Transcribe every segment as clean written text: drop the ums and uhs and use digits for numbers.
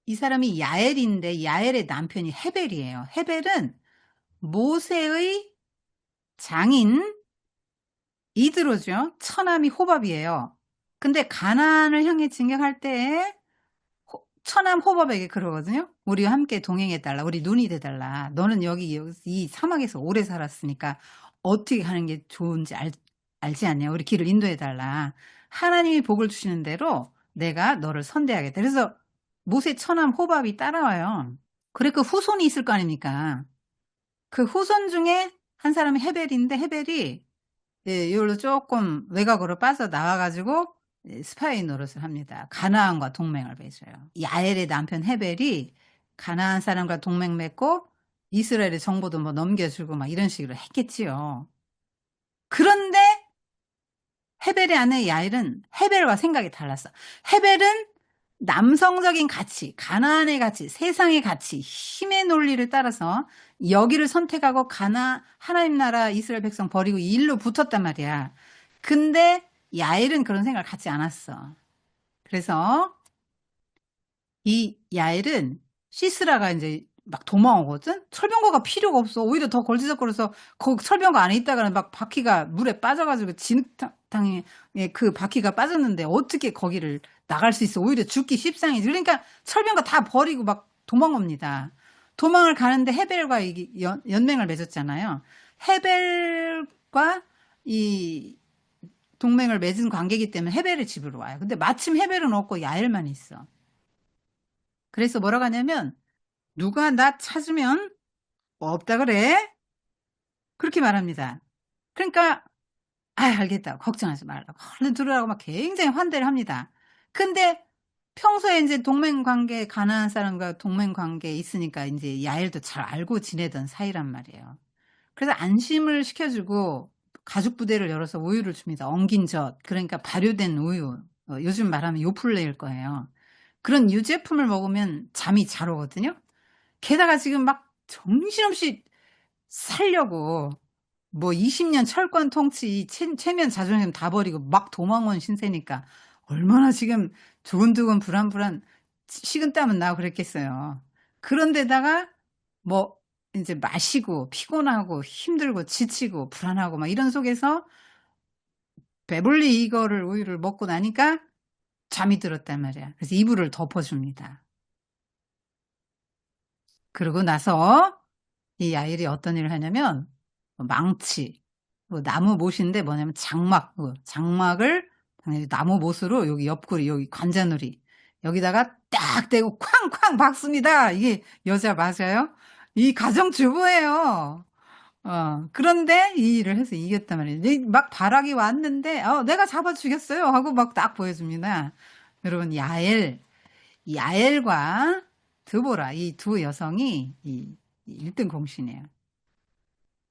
이 사람이 야엘인데 야엘의 남편이 헤벨이에요. 헤벨은 모세의 장인 이드로죠. 처남이 호밥이에요. 근데 가나안을 향해 진격할 때에 처남 호밥에게 그러거든요. 우리와 함께 동행해달라. 우리 눈이 돼달라. 너는 여기 이 사막에서 오래 살았으니까 어떻게 하는 게 좋은지 알지 않냐. 우리 길을 인도해달라. 하나님이 복을 주시는 대로 내가 너를 선대하겠다. 그래서 모세 처남 호밥이 따라와요. 그래 그 후손이 있을 거 아닙니까. 그 후손 중에 한 사람이 헤벨인데 헤벨이 예, 이걸로 조금 외곽으로 빠져나와 가지고 스파이 노릇을 합니다. 가나안과 동맹을 맺어요. 야엘의 남편 헤벨이 가나안 사람과 동맹 맺고 이스라엘의 정보도 뭐 넘겨주고 막 이런 식으로 했겠지요. 그런데 헤벨의 아내 야엘은 헤벨과 생각이 달랐어. 헤벨은 남성적인 가치, 가나안의 가치, 세상의 가치, 힘의 논리를 따라서 여기를 선택하고 하나님 나라 이스라엘 백성 버리고 이 일로 붙었단 말이야. 근데 야엘은 그런 생각을 갖지 않았어. 그래서 이 야엘은 시스라가 이제 막 도망오거든? 철병거가 필요가 없어. 오히려 더 걸지적거려서 철병거 안에 있다가는 막 바퀴가 물에 빠져가지고 진흙탕에 그 바퀴가 빠졌는데 어떻게 거기를 나갈 수 있어. 오히려 죽기 십상이지. 그러니까 철병거 다 버리고 막 도망옵니다. 도망을 가는데 헤벨과 연맹을 맺었잖아요. 헤벨과 이 동맹을 맺은 관계이기 때문에 헤벨의 집으로 와요. 근데 마침 헤벨은 없고 야엘만 있어. 그래서 뭐라고 하냐면 누가 나 찾으면 없다 그래? 그렇게 말합니다. 그러니까 알겠다. 걱정하지 말라고. 얼른 들으라고 막 굉장히 환대를 합니다. 근데 평소에 이제 동맹 관계, 가나안 사람과 동맹 관계에 있으니까 이제 야엘도 잘 알고 지내던 사이란 말이에요. 그래서 안심을 시켜주고 가죽 부대를 열어서 우유를 줍니다. 엉긴 젖. 그러니까 발효된 우유. 요즘 말하면 요플레일 거예요. 그런 유제품을 먹으면 잠이 잘 오거든요. 게다가 지금 막 정신없이 살려고 뭐 20년 철권 통치 체면 자존심 다 버리고 막 도망온 신세니까 얼마나 지금 두근두근 불안불안 식은땀은 나고 그랬겠어요. 그런데다가 뭐 이제 마시고 피곤하고 힘들고 지치고 불안하고 막 이런 속에서 배불리 이거를 우유를 먹고 나니까 잠이 들었단 말이야. 그래서 이불을 덮어줍니다. 그러고 나서 이 아이들이 어떤 일을 하냐면 망치, 나무 못인데 뭐냐면 장막을 나무 못으로 여기 옆구리, 여기 관자놀이 여기다가 딱 대고 쾅쾅 박습니다. 이게 여자 맞아요? 이 가정주부예요. 그런데 이 일을 해서 이겼단 말이에요. 막 발악이 왔는데 내가 잡아 주겠어요 하고 막 딱 보여줍니다. 여러분 야엘과 드보라 이 두 여성이 이 1등 공신이에요.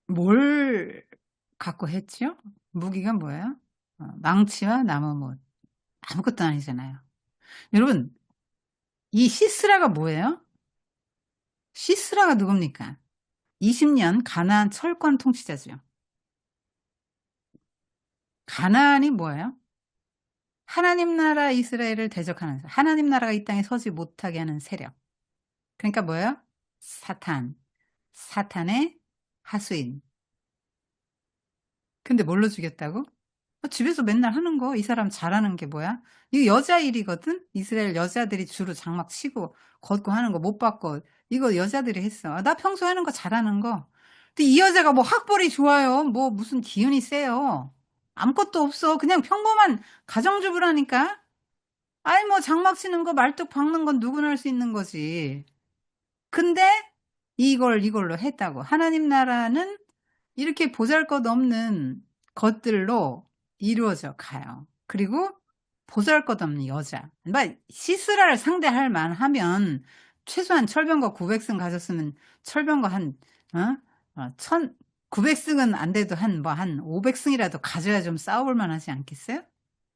뭘 갖고 했죠? 무기가 뭐예요? 망치와 나무못. 아무것도 아니잖아요. 여러분, 이 시스라가 뭐예요? 시스라가 누굽니까? 20년 가나안 철권 통치자죠. 가나안이 뭐예요? 하나님 나라 이스라엘을 대적하는 하나님 나라가 이 땅에 서지 못하게 하는 세력. 그러니까 뭐예요? 사탄의 하수인. 근데 뭘로 죽였다고? 집에서 맨날 하는 거, 이 사람 잘하는 게 뭐야? 이거 여자 일이거든? 이스라엘 여자들이 주로 장막 치고 걷고 하는 거 못 봤고, 이거 여자들이 했어. 나 평소에 하는 거 잘하는 거. 근데 이 여자가 뭐 학벌이 좋아요. 뭐 무슨 기운이 세요. 아무것도 없어. 그냥 평범한 가정주부라니까? 아이, 뭐 장막 치는 거, 말뚝 박는 건 누구나 할 수 있는 거지. 근데 이걸로 했다고. 하나님 나라는 이렇게 보잘것없는 것들로 이루어져 가요. 그리고 보잘것없는 여자. 시스라를 상대할 만하면 최소한 철병거 900승 가졌으면 철병거 한 900승은 안 돼도 한 500승이라도 가져야 좀 싸워볼 만하지 않겠어요?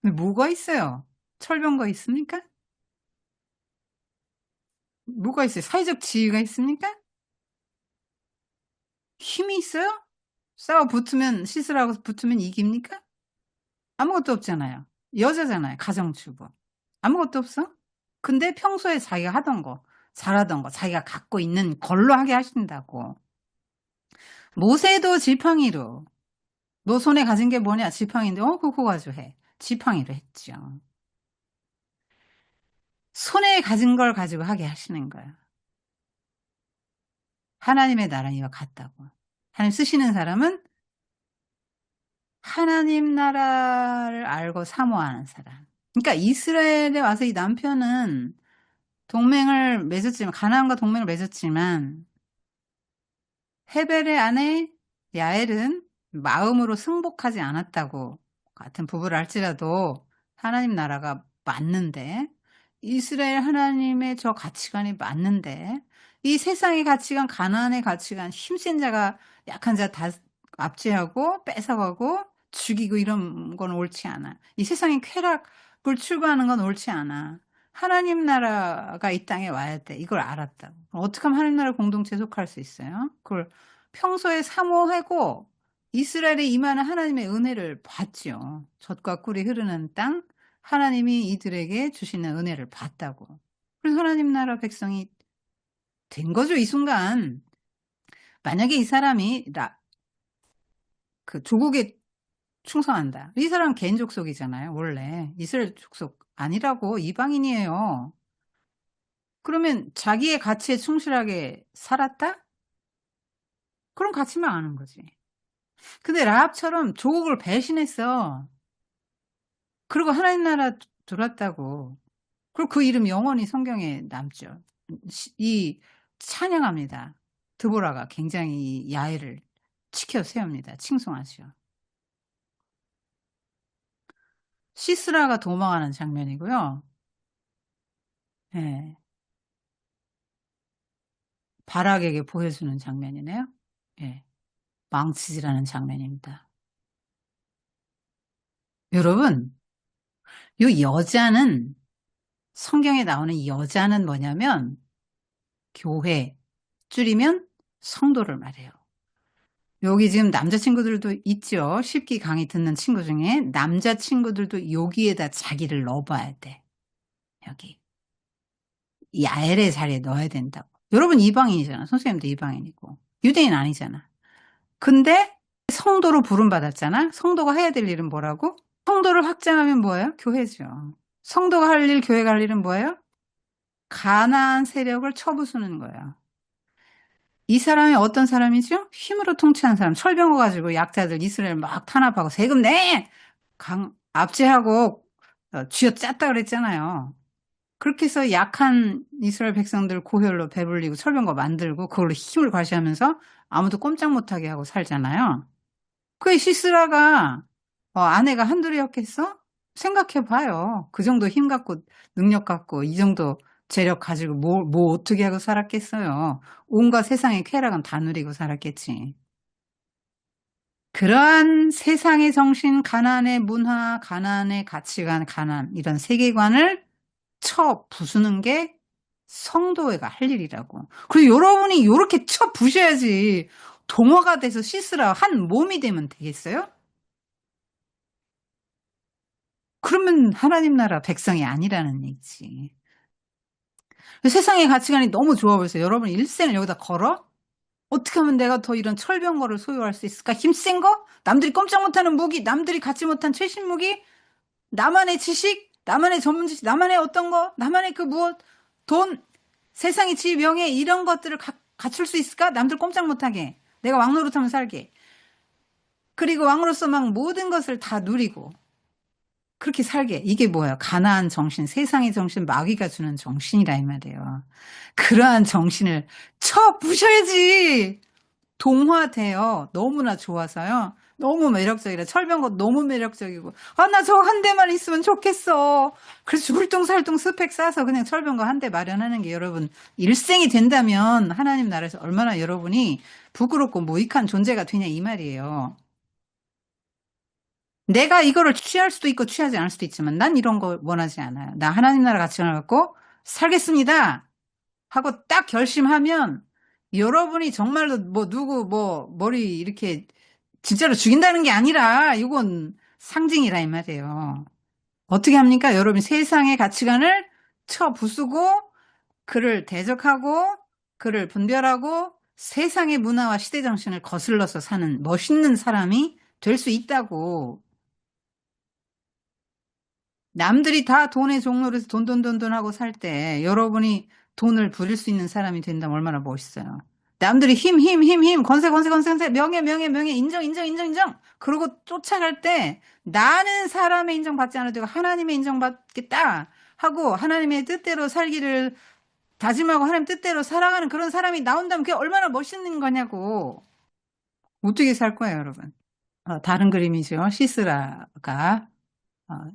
근데 뭐가 있어요? 철병거 있습니까? 뭐가 있어요? 사회적 지위가 있습니까? 힘이 있어요? 싸워 붙으면 시스라하고 붙으면 이깁니까? 아무것도 없잖아요. 여자잖아요. 가정주부. 아무것도 없어? 근데 평소에 자기가 하던 거, 잘하던 거, 자기가 갖고 있는 걸로 하게 하신다고. 모세도 지팡이로. 너 손에 가진 게 뭐냐? 지팡이인데, 그거 가지고 해. 지팡이로 했죠. 손에 가진 걸 가지고 하게 하시는 거예요. 하나님의 나라는 이와 같다고. 하나님 쓰시는 사람은 하나님 나라를 알고 사모하는 사람. 그러니까 이스라엘에 와서 이 남편은 동맹을 맺었지만, 가나안과 동맹을 맺었지만, 헤벨의 아내 야엘은 마음으로 승복하지 않았다고. 같은 부부를 할지라도 하나님 나라가 맞는데, 이스라엘 하나님의 저 가치관이 맞는데, 이 세상의 가치관, 가나안의 가치관, 힘센 자가 약한 자 다 압제하고 뺏어가고 죽이고 이런 건 옳지 않아. 이 세상의 쾌락을 추구하는 건 옳지 않아. 하나님 나라가 이 땅에 와야 돼. 이걸 알았다고. 어떻게 하면 하나님 나라 공동체에 속할 수 있어요? 그걸 평소에 사모하고 이스라엘에 임하는 하나님의 은혜를 봤죠. 젖과 꿀이 흐르는 땅, 하나님이 이들에게 주시는 은혜를 봤다고. 그래서 하나님 나라 백성이 된 거죠, 이 순간. 만약에 이 사람이 그 조국에 충성한다. 이 사람은 개인 족속이잖아요, 원래. 이스라엘 족속 아니라고, 이방인이에요. 그러면 자기의 가치에 충실하게 살았다? 그럼 가치만 아는 거지. 근데 라합처럼 조국을 배신했어. 그리고 하나님 나라 들어왔다고. 그리고 그 이름 영원히 성경에 남죠. 이 찬양합니다. 드보라가 굉장히 야훼를 치켜 세웁니다. 칭송하죠. 시스라가 도망하는 장면이고요. 예. 바락에게 보여주는 장면이네요. 예. 망치질하는 장면입니다. 여러분, 이 여자는, 성경에 나오는 이 여자는 뭐냐면 교회, 줄이면 성도를 말해요. 여기 지금 남자친구들도 있죠. 10기 강의 듣는 친구 중에 남자친구들도 여기에다 자기를 넣어봐야 돼. 여기. 야엘의 자리에 넣어야 된다고. 여러분 이방인이잖아. 선생님도 이방인이고. 유대인 아니잖아. 근데 성도로 부름받았잖아. 성도가 해야 될 일은 뭐라고? 성도를 확장하면 뭐예요? 교회죠. 성도가 할 일, 교회가 할 일은 뭐예요? 가나안 세력을 쳐부수는 거예요. 이 사람이 어떤 사람이죠? 힘으로 통치하는 사람. 철병거 가지고 약자들 이스라엘 막 탄압하고 세금 내! 압제하고 쥐어짰다 그랬잖아요. 그렇게 해서 약한 이스라엘 백성들 고혈로 배불리고 철병거 만들고 그걸로 힘을 과시하면서 아무도 꼼짝 못하게 하고 살잖아요. 그 시스라가 아내가 한둘이었겠어? 생각해봐요. 그 정도 힘 갖고 능력 갖고 이 정도 재력 가지고 뭐 어떻게 하고 살았겠어요. 온갖 세상의 쾌락은 다 누리고 살았겠지. 그러한 세상의 정신, 가난의 문화, 가난의 가치관, 가난 이런 세계관을 쳐 부수는 게 성도회가 할 일이라고. 그리고 여러분이 이렇게 쳐 부셔야지 동화가 돼서 시스라 한 몸이 되면 되겠어요? 그러면 하나님 나라 백성이 아니라는 얘기지. 세상의 가치관이 너무 좋아 보여서 여러분 일생을 여기다 걸어? 어떻게 하면 내가 더 이런 철병거를 소유할 수 있을까? 힘센 거? 남들이 꼼짝 못하는 무기? 남들이 갖지 못한 최신 무기? 나만의 지식? 나만의 전문 지식? 나만의 어떤 거? 나만의 그 무엇? 돈? 세상의 지위, 명예 이런 것들을 갖출 수 있을까? 남들 꼼짝 못하게. 내가 왕노릇하면 살게. 그리고 왕으로서 막 모든 것을 다 누리고 그렇게 살게. 이게 뭐야? 가나안 정신, 세상의 정신, 마귀가 주는 정신이라 이 말이에요. 그러한 정신을 쳐 부셔야지. 동화돼요. 너무나 좋아서요. 너무 매력적이라. 철병거 너무 매력적이고. 나 저거 한 대만 있으면 좋겠어. 그래서 울뚱살뚱 스펙 쌓아서 그냥 철병거 한 대 마련하는 게 여러분 일생이 된다면 하나님 나라에서 얼마나 여러분이 부끄럽고 무익한 존재가 되냐 이 말이에요. 내가 이거를 취할 수도 있고 취하지 않을 수도 있지만 난 이런 거 원하지 않아요. 나 하나님 나라 가치관을 갖고 살겠습니다. 하고 딱 결심하면 여러분이 정말로 누구 머리 이렇게 진짜로 죽인다는 게 아니라 이건 상징이라 이 말이에요. 어떻게 합니까? 여러분 세상의 가치관을 쳐 부수고 그를 대적하고 그를 분별하고 세상의 문화와 시대 정신을 거슬러서 사는 멋있는 사람이 될 수 있다고. 남들이 다 돈의 종로로 해서 돈 하고 살 때 여러분이 돈을 부릴 수 있는 사람이 된다면 얼마나 멋있어요. 남들이 힘, 건세, 명예, 인정. 그러고 쫓아갈 때 나는 사람의 인정받지 않아도 되고 하나님의 인정받겠다 하고 하나님의 뜻대로 살기를 다짐하고 하나님 뜻대로 살아가는 그런 사람이 나온다면 그게 얼마나 멋있는 거냐고. 어떻게 살 거예요, 여러분? 다른 그림이죠.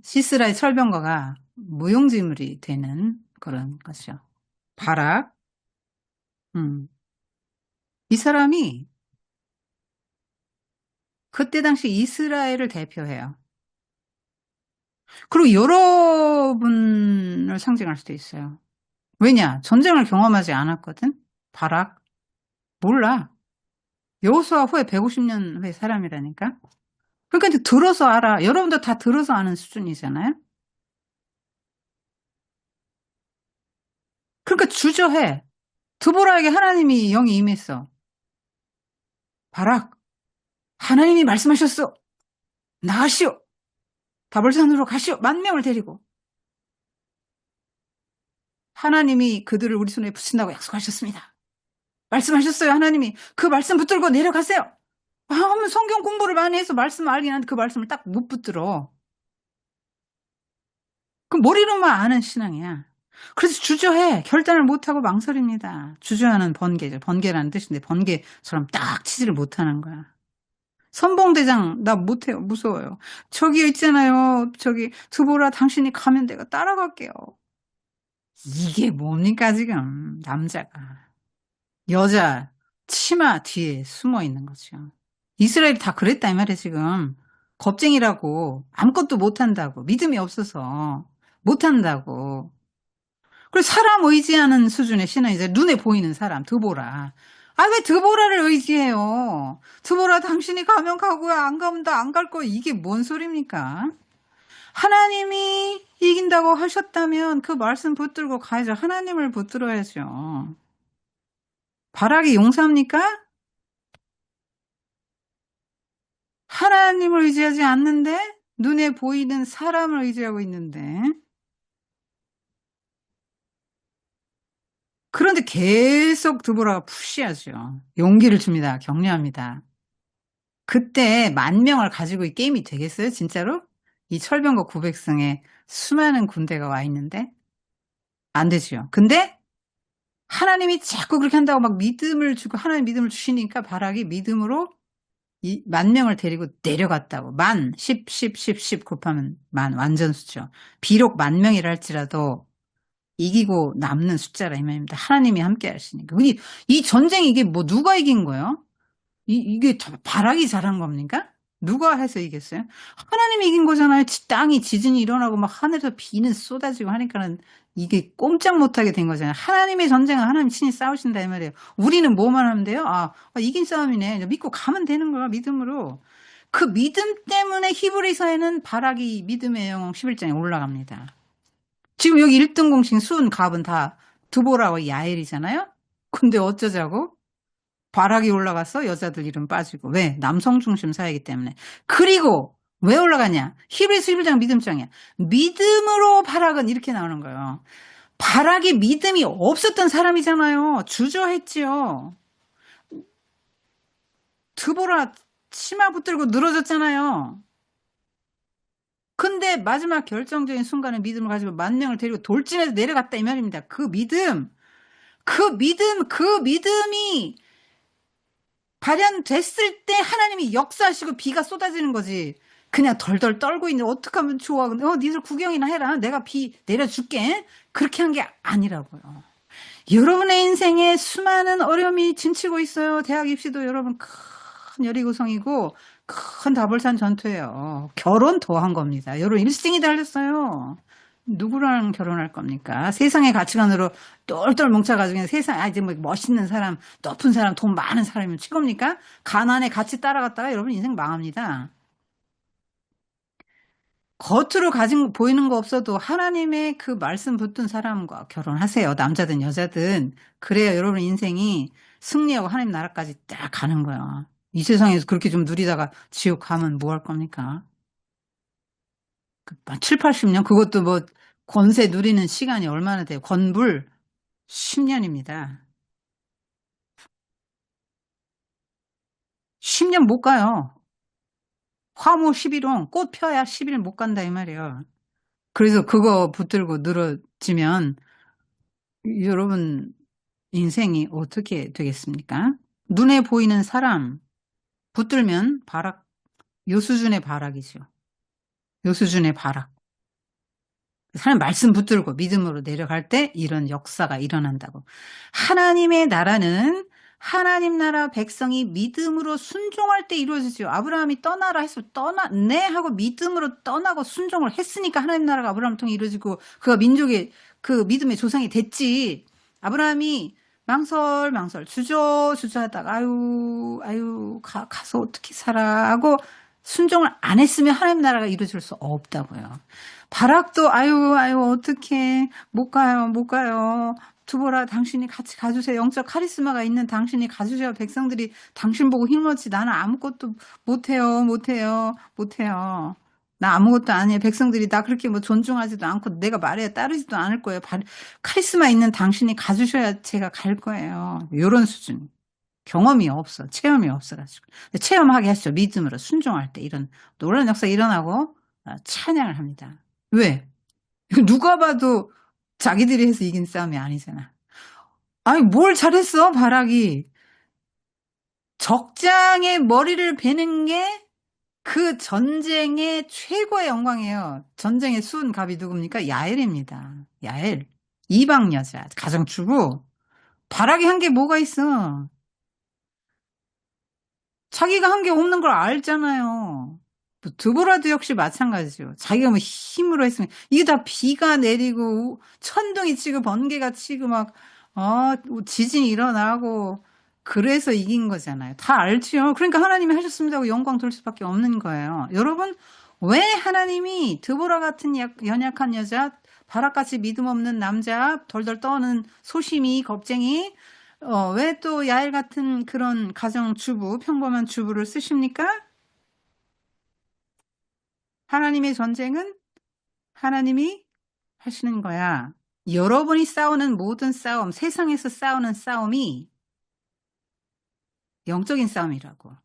시스라의 철병거가 무용지물이 되는 그런 것이죠. 바락. 이 사람이 그때 당시 이스라엘을 대표해요. 그리고 여러분을 상징할 수도 있어요. 왜냐? 전쟁을 경험하지 않았거든? 바락. 몰라. 여호수아 후에 150년 후의 사람이라니까? 그러니까 이제 들어서 알아. 여러분도 다 들어서 아는 수준이잖아요? 그러니까 주저해. 드보라에게 하나님이 영이 임했어. 바락, 하나님이 말씀하셨어. 나가시오. 다볼산으로 가시오. 10,000명을 데리고. 하나님이 그들을 우리 손에 붙인다고 약속하셨습니다. 말씀하셨어요. 하나님이. 그 말씀 붙들고 내려가세요. 하면 성경 공부를 많이 해서 말씀을 알긴 하는데 그 말씀을 딱 못 붙들어. 그 머리로만 아는 신앙이야. 그래서 주저해. 결단을 못하고 망설입니다. 주저하는 번개죠. 번개라는 뜻인데 번개처럼 딱 치지를 못하는 거야. 선봉대장 나 못해요. 무서워요. 저기 있잖아요. 저기 드보라 당신이 가면 내가 따라갈게요. 이게 뭡니까 지금 남자가. 여자 치마 뒤에 숨어 있는 거죠. 이스라엘이 다 그랬다 이 말이에요 지금. 겁쟁이라고 아무것도 못한다고 믿음이 없어서 못한다고. 그리고 사람 의지하는 수준의 신은 이제 눈에 보이는 사람 드보라. 아 왜 드보라를 의지해요? 드보라 당신이 가면 가고요 안 가면 나 안 갈 거예요. 이게 뭔 소리입니까? 하나님이 이긴다고 하셨다면 그 말씀 붙들고 가야죠. 하나님을 붙들어야죠. 바락이 용사입니까? 하나님을 의지하지 않는데 눈에 보이는 사람을 의지하고 있는데 그런데 계속 드보라가 푸시하죠. 용기를 줍니다. 격려합니다. 그때 10,000명을 가지고 이 게임이 되겠어요? 진짜로? 이 철병거 900승에 수많은 군대가 와 있는데 안 되지요. 근데 하나님이 자꾸 그렇게 한다고 막 믿음을 주고 하나님 믿음을 주시니까 바락이 믿음으로 이 10,000명을 데리고 내려갔다고. 10 곱하면 완전 수죠. 비록 10,000명이라 할지라도 이기고 남는 숫자라 이 말입니다. 하나님이 함께 하시니까. 이 전쟁이 이게 뭐 누가 이긴 거예요? 이게 바락이 잘한 겁니까? 누가 해서 이겼어요? 하나님이 이긴 거잖아요. 땅이 지진이 일어나고 막 하늘에서 비는 쏟아지고 하니까는 이게 꼼짝 못하게 된 거잖아요. 하나님의 전쟁은 하나님 친히 싸우신다 이 말이에요. 우리는 뭐만 하면 돼요? 이긴 싸움이네. 믿고 가면 되는 거야 믿음으로. 그 믿음 때문에 히브리서에는 바락이 믿음의 영웅 11장에 올라갑니다. 지금 여기 1등 공신 수은 갑은 다 드보라와 야엘이잖아요. 근데 어쩌자고? 바락이 올라가서 여자들 이름 빠지고. 왜? 남성 중심 사회이기 때문에. 그리고 왜 올라가냐? 히브리서 11장 믿음장이야. 믿음으로 바락은 이렇게 나오는 거예요. 바락이 믿음이 없었던 사람이잖아요. 주저했지요. 드보라 치마 붙들고 늘어졌잖아요. 근데 마지막 결정적인 순간에 믿음을 가지고 10,000명을 데리고 돌진해서 내려갔다 이 말입니다. 그 믿음이 발현됐을 때 하나님이 역사하시고 비가 쏟아지는 거지. 그냥 덜덜 떨고 있는데 어떡하면 좋아. 니들 구경이나 해라. 내가 비 내려줄게. 그렇게 한 게 아니라고요. 여러분의 인생에 수많은 어려움이 진치고 있어요. 대학 입시도 여러분 큰 열이고성이고 큰 다볼산 전투예요. 결혼 더 한 겁니다. 여러분 일생이 달렸어요. 누구랑 결혼할 겁니까? 세상의 가치관으로 똘똘 뭉쳐가지고 이제 뭐 멋있는 사람, 높은 사람, 돈 많은 사람이면 최고입니까? 가난에 같이 따라갔다가 여러분 인생 망합니다. 겉으로 보이는 거 없어도 하나님의 그 말씀 붙든 사람과 결혼하세요. 남자든 여자든. 그래야 여러분 인생이 승리하고 하나님 나라까지 딱 가는 거야. 이 세상에서 그렇게 좀 누리다가 지옥 가면 뭐 할 겁니까? 7, 80년? 그것도 뭐 권세 누리는 시간이 얼마나 돼요? 권불 10년입니다. 10년 못 가요. 화무 11원, 꽃 펴야 10일 못 간다 이 말이에요. 그래서 그거 붙들고 늘어지면 여러분 인생이 어떻게 되겠습니까? 눈에 보이는 사람 붙들면 바락, 요 수준의 바락이죠. 요 수준의 바락. 사람 말씀 붙들고 믿음으로 내려갈 때 이런 역사가 일어난다고. 하나님의 나라는 하나님 나라 백성이 믿음으로 순종할 때 이루어지죠. 아브라함이 떠나라 해서 네 하고 믿음으로 떠나고 순종을 했으니까 하나님 나라가 아브라함을 통해 이루어지고 그가 민족의 그 믿음의 조상이 됐지. 아브라함이 망설망설 주저하다가 가서 어떻게 살아 하고 순종을 안 했으면 하나님 나라가 이루어질 수 없다고요. 바락도 어떡해 못 가요. 두보라 당신이 같이 가주세요. 영적 카리스마가 있는 당신이 가주세요. 백성들이 당신 보고 힘없지 나는 아무것도 못해요. 나 아무것도 아니에요. 백성들이 나 그렇게 뭐 존중하지도 않고 내가 말에 따르지도 않을 거예요. 카리스마 있는 당신이 가주셔야 제가 갈 거예요. 이런 수준. 경험이 없어. 체험이 없어가지고. 체험하게 하시죠. 믿음으로 순종할 때 이런 놀라운 역사가 일어나고 찬양을 합니다. 왜? 누가 봐도 자기들이 해서 이긴 싸움이 아니잖아. 아니, 뭘 잘했어, 바락이. 적장의 머리를 베는 게 그 전쟁의 최고의 영광이에요. 전쟁의 수은갑이 누굽니까? 야엘입니다. 야엘. 이방 여자, 가정주부. 바락이 한 게 뭐가 있어? 자기가 한 게 없는 걸 알잖아요. 드보라도 역시 마찬가지죠. 자기가 뭐 힘으로 했으면 이게 다 비가 내리고 천둥이 치고 번개가 치고 막 지진이 일어나고 그래서 이긴 거잖아요. 다 알죠. 그러니까 하나님이 하셨습니다 하고 영광 돌 수밖에 없는 거예요. 여러분 왜 하나님이 드보라 같은 연약한 여자, 바락같이 믿음 없는 남자, 덜덜 떠는 소심이 겁쟁이 왜 또 야엘 같은 그런 가정주부, 평범한 주부를 쓰십니까? 하나님의 전쟁은 하나님이 하시는 거야. 여러분이 싸우는 모든 싸움, 세상에서 싸우는 싸움이 영적인 싸움이라고.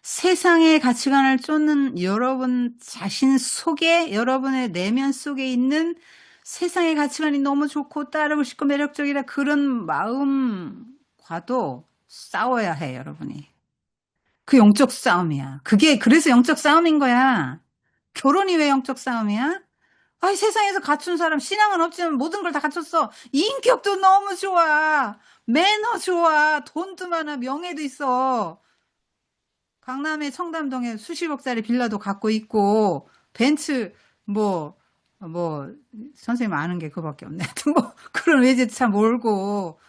세상의 가치관을 쫓는 여러분 자신 속에, 여러분의 내면 속에 있는 세상의 가치관이 너무 좋고 따르고 싶고 매력적이라 그런 마음과도 싸워야 해, 여러분이. 그 영적 싸움이야. 그래서 영적 싸움인 거야. 결혼이 왜 영적 싸움이야? 아이, 세상에서 갖춘 사람, 신앙은 없지만 모든 걸 다 갖췄어. 인격도 너무 좋아. 매너 좋아. 돈도 많아. 명예도 있어. 강남의 청담동에 수십억짜리 빌라도 갖고 있고, 벤츠, 선생님 아는 게 그거밖에 없네. 하여튼 그런 외제차 몰고,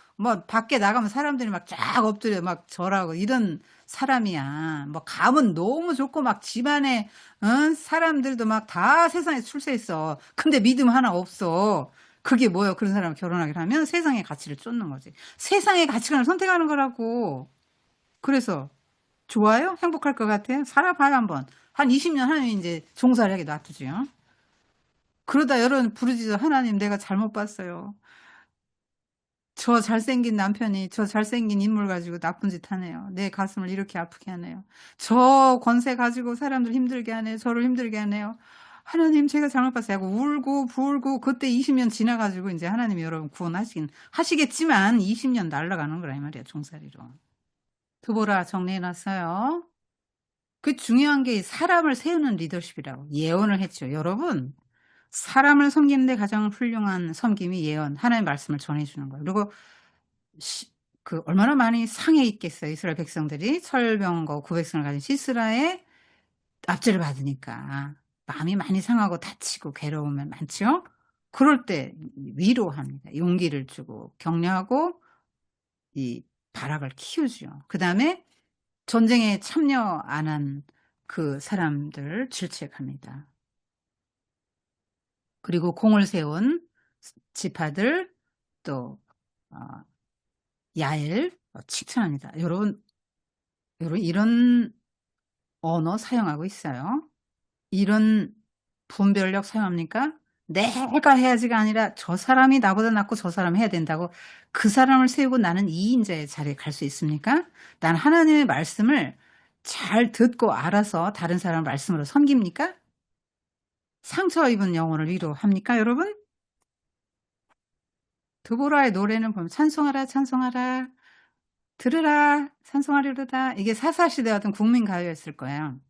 밖에 나가면 사람들이 막 쫙 엎드려 막 절하고 이런 사람이야. 가문 너무 좋고 막 집안에, 사람들도 막 다 세상에 출세했어. 근데 믿음 하나 없어. 그게 뭐예요? 그런 사람을 결혼하기로 하면 세상의 가치를 쫓는 거지. 세상의 가치관을 선택하는 거라고. 그래서, 좋아요? 행복할 것 같아요? 살아봐요, 한번. 한 20년 하면 이제 종사를 하게 놔두죠. 그러다 여러분 부르짖어. 하나님, 내가 잘못 봤어요. 저 잘생긴 남편이 저 잘생긴 인물 가지고 나쁜 짓 하네요. 내 가슴을 이렇게 아프게 하네요. 저 권세 가지고 사람들 힘들게 하네요. 저를 힘들게 하네요. 하나님, 제가 잘못 봤어요. 하고 울고 부울고 그때 20년 지나가지고 이제 하나님이 여러분 하시겠지만 20년 날아가는 거라 이 말이야, 종살이로. 드보라 정리해놨어요. 그 중요한 게 사람을 세우는 리더십이라고 예언을 했죠. 여러분, 사람을 섬기는데 가장 훌륭한 섬김이 예언, 하나님의 말씀을 전해주는 거예요. 그리고 얼마나 많이 상해 있겠어요. 이스라엘 백성들이 철병과 900성을 가진 시스라의 압제를 받으니까 마음이 많이 상하고 다치고 괴로우면 많죠. 그럴 때 위로합니다. 용기를 주고 격려하고 이 발악을 키우죠. 그 다음에 전쟁에 참여 안 한 그 사람들 질책합니다. 그리고 공을 세운 지파들 또 어 야엘 칭찬합니다. 여러분 이런 언어 사용하고 있어요. 이런 분별력 사용합니까? 내가 해야지가 아니라 저 사람이 나보다 낫고 저 사람이 해야 된다고 그 사람을 세우고 나는 2 인자의 자리에 갈 수 있습니까? 난 하나님의 말씀을 잘 듣고 알아서 다른 사람을 말씀으로 섬깁니까? 상처 입은 영혼을 위로합니까 여러분? 드보라의 노래는 보면 찬송하라 찬송하라 들으라 찬송하리로다 이게 사사시대 같은 국민 가요였을 거예요.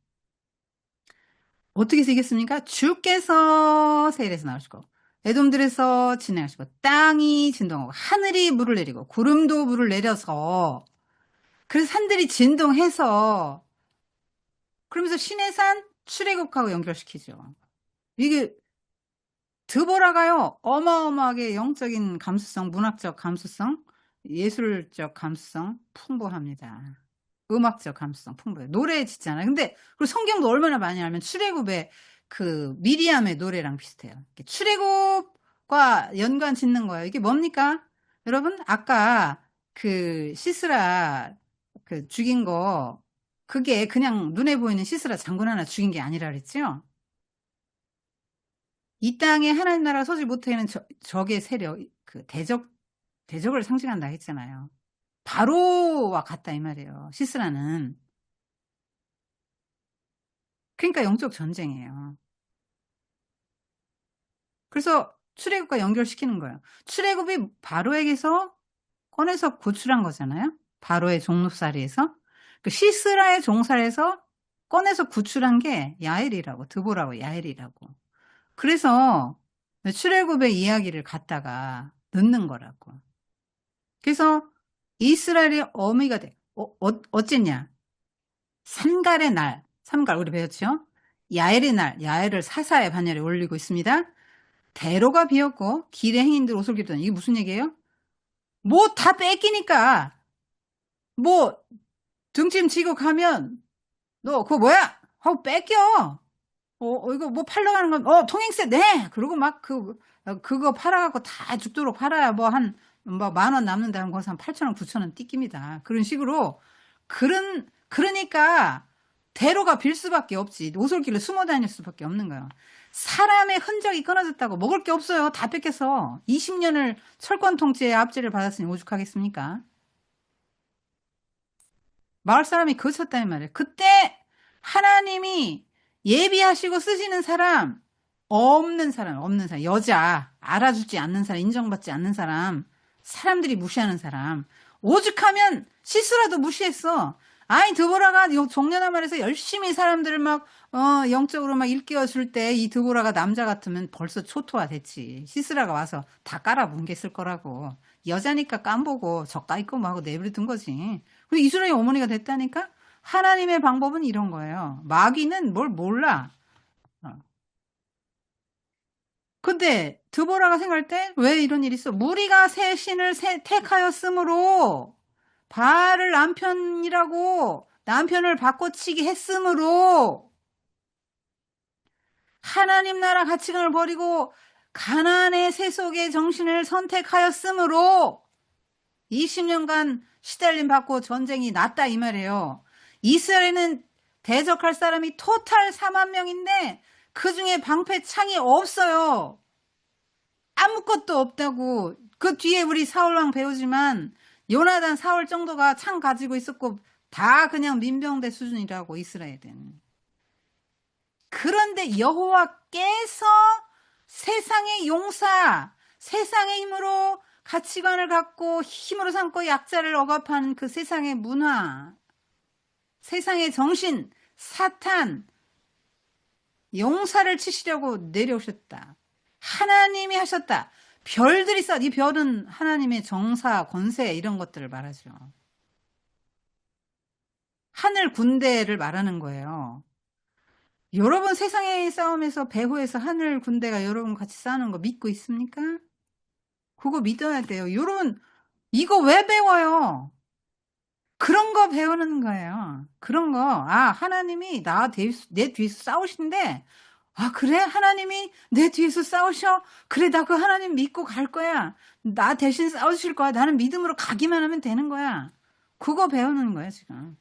어떻게 쓰겠습니까? 주께서 세일에서 나오시고 에돔들에서 진행하시고 땅이 진동하고 하늘이 물을 내리고 구름도 물을 내려서 그래서 산들이 진동해서 그러면서 시내산 출애굽하고 연결시키죠. 이게 드보라가요 어마어마하게 영적인 감수성, 문학적 감수성, 예술적 감수성 풍부합니다. 음악적 감수성 풍부해요. 노래 짓잖아요. 근데 그리고 성경도 얼마나 많이 알면 출애굽의 그 미리암의 노래랑 비슷해요. 출애굽과 연관 짓는 거예요. 이게 뭡니까? 여러분 아까 그 시스라 그 죽인 거 그게 그냥 눈에 보이는 시스라 장군 하나 죽인 게 아니라 그랬죠? 이 땅에 하나님 나라가 서지 못하는 적의 세력, 그 대적을 상징한다 했잖아요. 바로와 같다 이 말이에요. 시스라는. 그러니까 영적 전쟁이에요. 그래서 출애굽과 연결시키는 거예요. 출애굽이 바로에게서 꺼내서 구출한 거잖아요. 바로의 종살이에서. 그 시스라의 종살에서 꺼내서 구출한 게 야엘이라고, 드보라고 야엘이라고. 그래서 출애굽의 이야기를 갖다가 넣는 거라고. 그래서 이스라엘의 어미가 돼. 어쨌냐? 삼갈의 날, 삼갈 우리 배웠죠? 야엘의 날, 야엘을 사사의 반열에 올리고 있습니다. 대로가 비었고 길의 행인들 옷을 입던 이게 무슨 얘기예요? 뭐 다 뺏기니까 뭐 등짐 지고 가면 너 그거 뭐야? 하고 뺏겨. 이거 뭐 팔러 가는 건 통행세 네. 그리고 막 그거 팔아 갖고 다 죽도록 팔아야 뭐 한 뭐 10,000원 남는다는 거기서 한 8,000원, 9,000원 띠깁니다. 그런 식으로 그러니까 대로가 빌 수밖에 없지. 오솔길로 숨어 다닐 수밖에 없는 거예요. 사람의 흔적이 끊어졌다고 먹을 게 없어요. 다 뺏겨서 20년을 철권 통치의 압제를 받았으니 오죽하겠습니까? 마을 사람이 그쳤다는 말이에요. 그때 하나님이 예비하시고 쓰시는 사람, 없는 사람, 여자, 알아주지 않는 사람, 인정받지 않는 사람, 사람들이 무시하는 사람, 오죽하면 시스라도 무시했어. 아이 드보라가 종려나 말해서 열심히 사람들을 막 영적으로 막 일깨워 줄 때 이 드보라가 남자 같으면 벌써 초토화 됐지. 시스라가 와서 다 깔아뭉갰을 거라고. 여자니까 깜보고 저까 있고 뭐 하고 내버려둔 거지. 그리고 이스라엘 어머니가 됐다니까? 하나님의 방법은 이런 거예요. 마귀는 뭘 몰라. 근데 드보라가 생각할 때 왜 이런 일이 있어? 무리가 새 신을 택하였으므로 바알을 남편이라고 남편을 바꿔치기 했으므로 하나님 나라 가치관을 버리고 가나안의 세속의 정신을 선택하였으므로 20년간 시달림 받고 전쟁이 났다 이 말이에요. 이스라엘은 대적할 사람이 토탈 4만 명인데 그중에 방패 창이 없어요. 아무것도 없다고. 그 뒤에 우리 사울왕 배우지만 요나단 사울 정도가 창 가지고 있었고 다 그냥 민병대 수준이라고 이스라엘은. 그런데 여호와께서 세상의 용사, 세상의 힘으로 가치관을 갖고 힘으로 삼고 약자를 억압하는 그 세상의 문화, 세상의 정신, 사탄, 용사를 치시려고 내려오셨다. 하나님이 하셨다. 별들이 이 별은 하나님의 정사, 권세 이런 것들을 말하죠. 하늘 군대를 말하는 거예요. 여러분 세상의 싸움에서 배후에서 하늘 군대가 여러분 같이 싸우는 거 믿고 있습니까? 그거 믿어야 돼요. 여러분 이거 왜 배워요? 그런 거 배우는 거예요. 그런 거. 하나님이 내 뒤에서 싸우신데 아, 그래? 하나님이 내 뒤에서 싸우셔? 그래, 나 그 하나님 믿고 갈 거야. 나 대신 싸우실 거야. 나는 믿음으로 가기만 하면 되는 거야. 그거 배우는 거야, 지금.